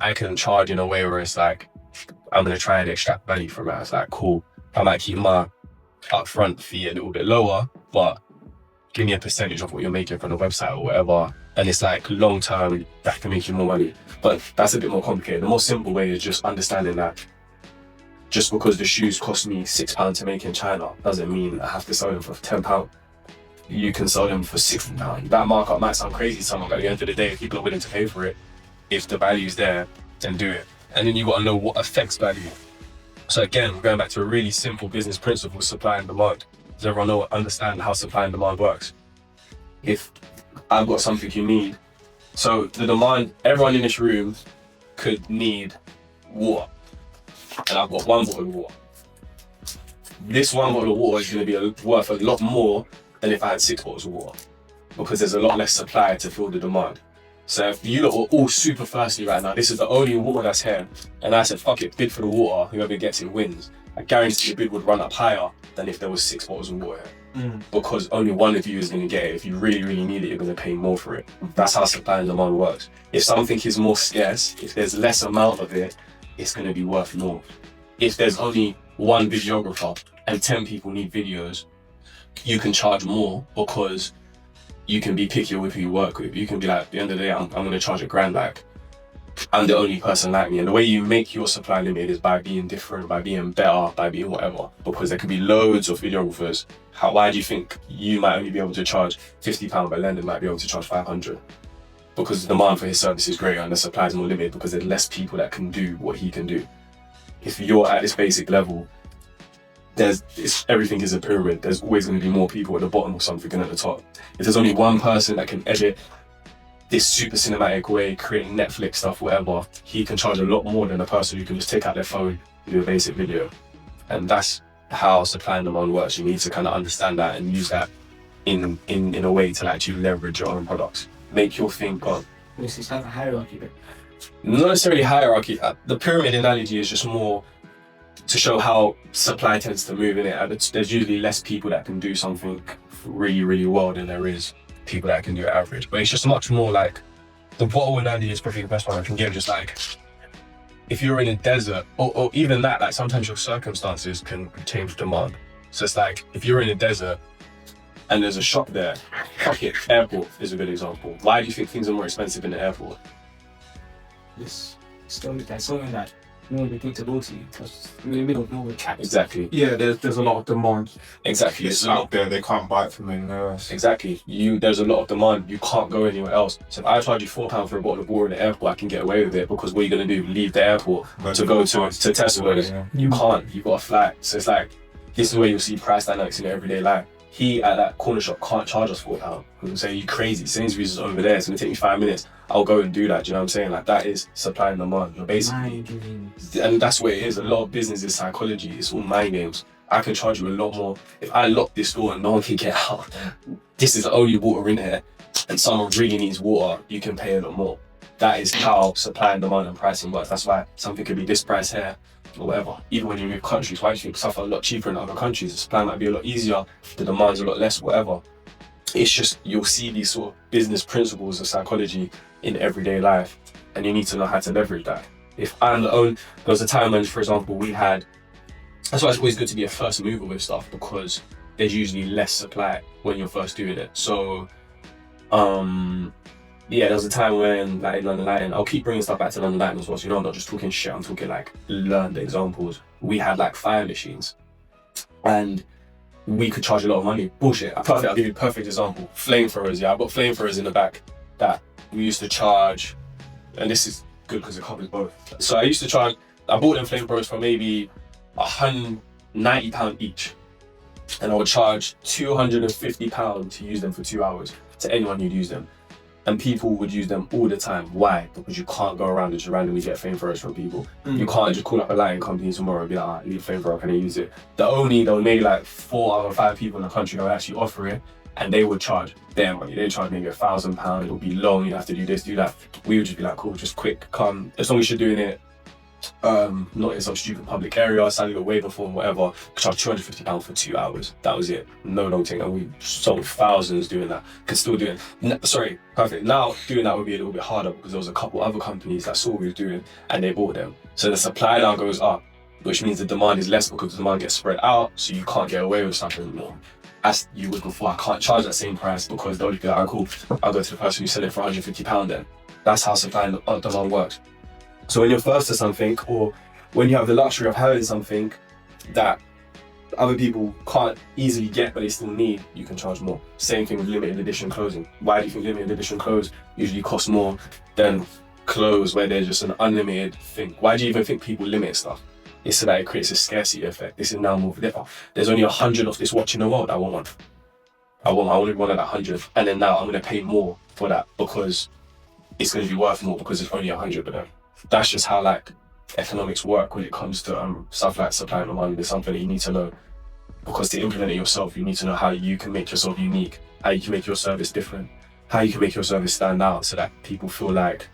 I can charge in a way where it's like, I'm going to try and extract value from it. It's like, cool. I might keep my upfront fee a little bit lower, but give me a percentage of what you're making from the website or whatever. And it's like long term, that can make you more money. But that's a bit more complicated. The more simple way is just understanding that just because the shoes cost me £6 to make in China doesn't mean I have to sell them for £10. You can sell them for £60. That markup might sound crazy to someone, but at the end of the day, if people are willing to pay for it, if the value's there, then do it. And then you got to know what affects value. So again, going back to a really simple business principle, supply and demand. Does everyone understand how supply and demand works? If I've got something you need, so the demand, everyone in this room could need water, and I've got one bottle of water. This one bottle of water is going to be worth a lot more than if I had 6 bottles of water, because there's a lot less supply to fill the demand. So if you lot were all super thirsty right now, this is the only water that's here, and I said, fuck it, bid for the water, whoever gets it wins. I guarantee the bid would run up higher than if there was 6 bottles of water here. Because only one of you is going to get it. If you really, really need it, you're going to pay more for it. That's how supply and demand works. If something is more scarce, if there's less amount of it, it's going to be worth more. If there's only one videographer and 10 people need videos, you can charge more because you can be pickier with who you work with. You can be like, at the end of the day, I'm going to charge $1,000 like, I'm the only person like me. And the way you make your supply limit is by being different, by being better, by being whatever. Because there could be loads of videographers. Why do you think you might only be able to charge £50, but Lennon might be able to charge 500? Because the demand for his service is greater and the supply is more limited because there's less people that can do what he can do. If you're at this basic level, everything is a pyramid. There's always going to be more people at the bottom or something than at the top. If there's only one person that can edit this super cinematic way, creating Netflix stuff, whatever, he can charge a lot more than a person who can just take out their phone and do a basic video. And that's how supply and demand works. You need to kind of understand that and use that in a way to actually leverage your own products. Make your thing go. It's like a hierarchy then. Not necessarily hierarchy. The pyramid analogy is just more to show how supply tends to move in it. There's usually less people that can do something really, really well than there is people that can do it average. But it's just much more like, the bottle analogy is probably the best one I can give. Just like, if you're in a desert, or even that, like sometimes your circumstances can change demand. So it's like, if you're in a desert and there's a shop there, fuck it, airport is a good example. Why do you think things are more expensive in the airport? It's something that no one thinks about you because we don't know what caps. Exactly. Yeah, there's a lot of demand. Exactly. It's out there, they can't buy it from anywhere else. Exactly. There's a lot of demand. You can't go anywhere else. So if I charge you £4 for a bottle of water in the airport, I can get away with it because what are you gonna do? Leave the airport to go to Tesco's? Yeah. You can't. You've got a flight. So it's like, this is where you'll see price dynamics in your everyday life. He at that corner shop can't charge us £4. I'm saying, you crazy. Sainsbury's is over there. It's gonna take me 5 minutes. I'll go and do that. Do you know what I'm saying? Like, that is supply and demand. You're basically, and that's what it is. A lot of business is psychology. It's all mind games. I can charge you a lot more. If I lock this door and no one can get out, this is the only water in here, and someone really needs water, you can pay a lot more. That is how supply and demand and pricing works. That's why something could be this price here, or whatever. Even when you move countries, why do you think stuff are a lot cheaper in other countries? The supply might be a lot easier, the demand's a lot less, whatever. It's just, you'll see these sort of business principles of psychology in everyday life, and you need to know how to leverage that. If I'm the only, there was a time when, for example, that's why it's always good to be a first mover with stuff, because there's usually less supply when you're first doing it. So, yeah, there was a time when, like, in London Lighting, I'll keep bringing stuff back to London Lighting as well, so you know I'm not just talking shit, I'm talking like learned examples. We had like fire machines, and we could charge a lot of money. Bullshit. I'll give you a perfect example. Flamethrowers, yeah, I've got flamethrowers in the back that we used to charge, and this is good because it covers both. So I bought them flamethrowers for maybe £190 each, and I would charge £250 to use them for 2 hours to anyone who'd use them. And people would use them all the time. Why? Because you can't go around and just randomly get flamethrowers from people. You can't just call up a lighting company tomorrow and be like, I need a flamethrower, can I use it? There were maybe like 4 out of 5 people in the country that would actually offer it, and they would charge their money. They'd charge maybe £1,000, it would be long, you'd have to do this, do that. We would just be like, cool, just quick, come. As long as you're doing it not in some stupid public area, standing a waiver form, whatever, charge £250 for 2 hours. That was it. No noting. And we sold thousands doing that. Could still do it. Sorry, perfect. Now doing that would be a little bit harder because there was a couple other companies that saw what we were doing and they bought them. So the supply now goes up, which means the demand is less because the demand gets spread out, so you can't get away with stuff anymore. As you would before, I can't charge that same price because they'll be like, cool, I'll go to the person who sell it for £150 then. That's how supply and demand works. So when you're first to something, or when you have the luxury of having something that other people can't easily get but they still need, you can charge more. Same thing with limited edition clothing. Why do you think limited edition clothes usually cost more than clothes where they're just an unlimited thing? Why do you even think people limit stuff? It's so that it creates a scarcity effect. This is now more different. There's only 100 of this watch in the world. I want one. I want one of that 100. And then now I'm going to pay more for that because it's going to be worth more because it's only 100 of them. That's just how like economics work when it comes to stuff like supply and demand. It's something that you need to know, because to implement it yourself, you need to know how you can make yourself unique, how you can make your service different, how you can make your service stand out so that people feel like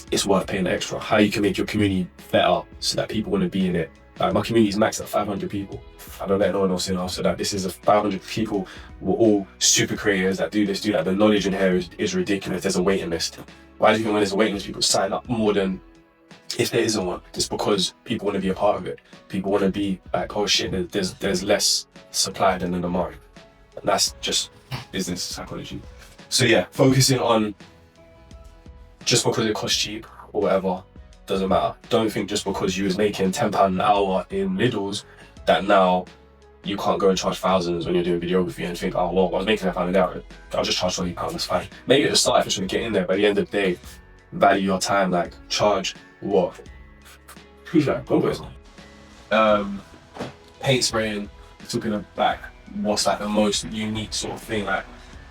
it's worth paying the extra, how you can make your community better so that people want to be in it. Like my community is maxed at 500 people. I don't let no one else in after that. This is a 500 people. We're all super creators that do this, do that. The knowledge in here is ridiculous. There's a waiting list. Why do you think when there's a waiting list, people sign up more than if there isn't one? It's because people want to be a part of it. People want to be like, oh shit, there's less supply than the demand. And that's just business psychology. So yeah, focusing on just because it costs cheap or whatever, doesn't matter. Don't think just because you was making £10 an hour in Lidl's that now you can't go and charge thousands when you're doing videography and think, oh well, I was making £1 an hour, I'll just charge £20, that's fine. Maybe at the start if you're trying to get in there, but at the end of the day, value your time, like charge what? Who's that? Go boys. Paint spraying, talking about what's like the most unique sort of thing, like,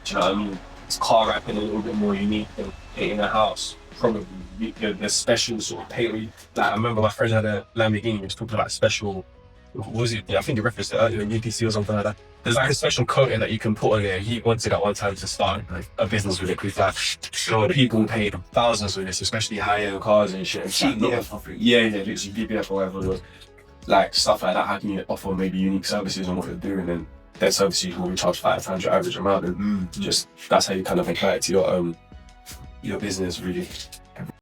do you know what I mean? It's car wrapping a little bit more unique than painting a house. Probably, you know, there's special sort of paint. Like I remember my friend had a Lamborghini, he was talking about special, what was it? Yeah, I think he referenced it earlier in UPC or something like that. There's like a special coating that you can put on there. He wanted at one time to start like a business with it. Because like, so people paid thousands with this, especially high-end cars and shit. Cheap BF. Yeah, literally BBF or whatever it was. Like stuff like that. How can you offer maybe unique services on what you're doing? And their services will be charged 5 times your average amount. And just that's how you kind of apply it to your business, really.